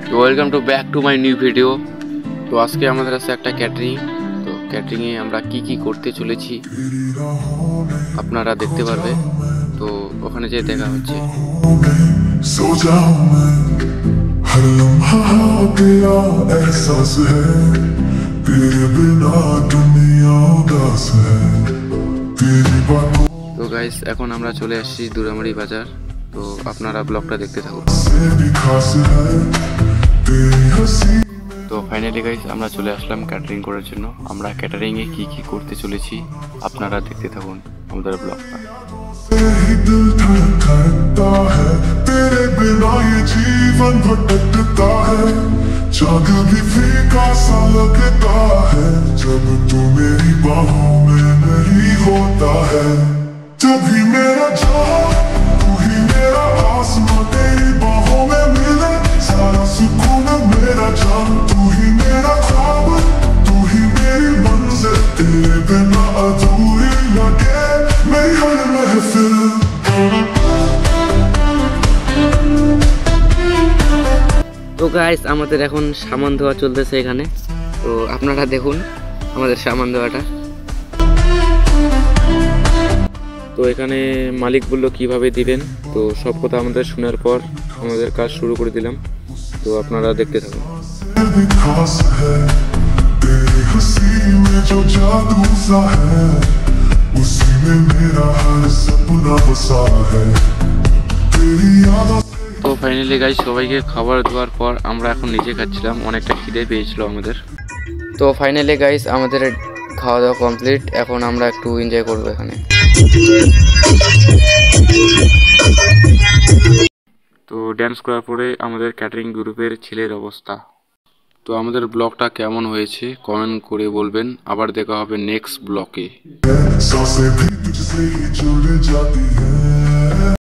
তো welcome to back to my new video. তো আজকে আমাদের আছে একটা ক্যাটারিং। তো ক্যাটারিংয়ে আমরা কি করতে চলেছি আপনারা দেখতে পারবে। তো ওখানে যে দেখা হচ্ছে। তো গাইস এখন আমরা চলে আসছি দুরামারি বাজার। তো আপনারা ব্লগটা দেখতে থাকুন। তো ফাইনালি গাইস আমরা চলে আসলাম ক্যাটারিং করার জন্য। আমরা ক্যাটারিংয়ে কি করতে চলেছি আপনারা দেখতে থাকুন আমাদের ব্লগটা। चाँद भी फीका सा लगता है जब तू मेरी बाहों में नहीं होता है। जब भी मेरा चाह तू ही मेरा आसमां तेरी बाहों में मिले सारा सुकून मेरा जान। तू ही मेरा ख्वाब तू ही मेरी मंजिल तेरे बिना अधूरी लगे मेरी हर महफिल। তো গাইস আমাদের এখন সামান ধোয়া চলতেছে এখানে। তো আপনারা দেখুন আমাদের সামান ধোয়াটা। তো এখানে মালিক বললো কিভাবে দিবেন, তো সব কথা আমাদের শোনার পর আমাদের কাজ শুরু করে দিলাম। তো আপনারা দেখতে থাকুন। তো ফাইনালি গাইস সবাইকে খাবার দেওয়ার পর আমরা এখন নিজে খাচ্ছিলাম, অনেকটা খিদে পেয়েছিল আমাদের। তো ফাইনালি গাইস আমাদের খাওয়া দাওয়া কমপ্লিট, এখন আমরা একটু এনজয় করবো এখানে। তো ড্যান্স করার পরে আমাদের ক্যাটারিং গ্রুপের ছেলের অবস্থা। তো আমাদের ব্লগটা কেমন হয়েছে কমেন্ট করে বলবেন। আবার দেখা হবে নেক্সট ব্লগে।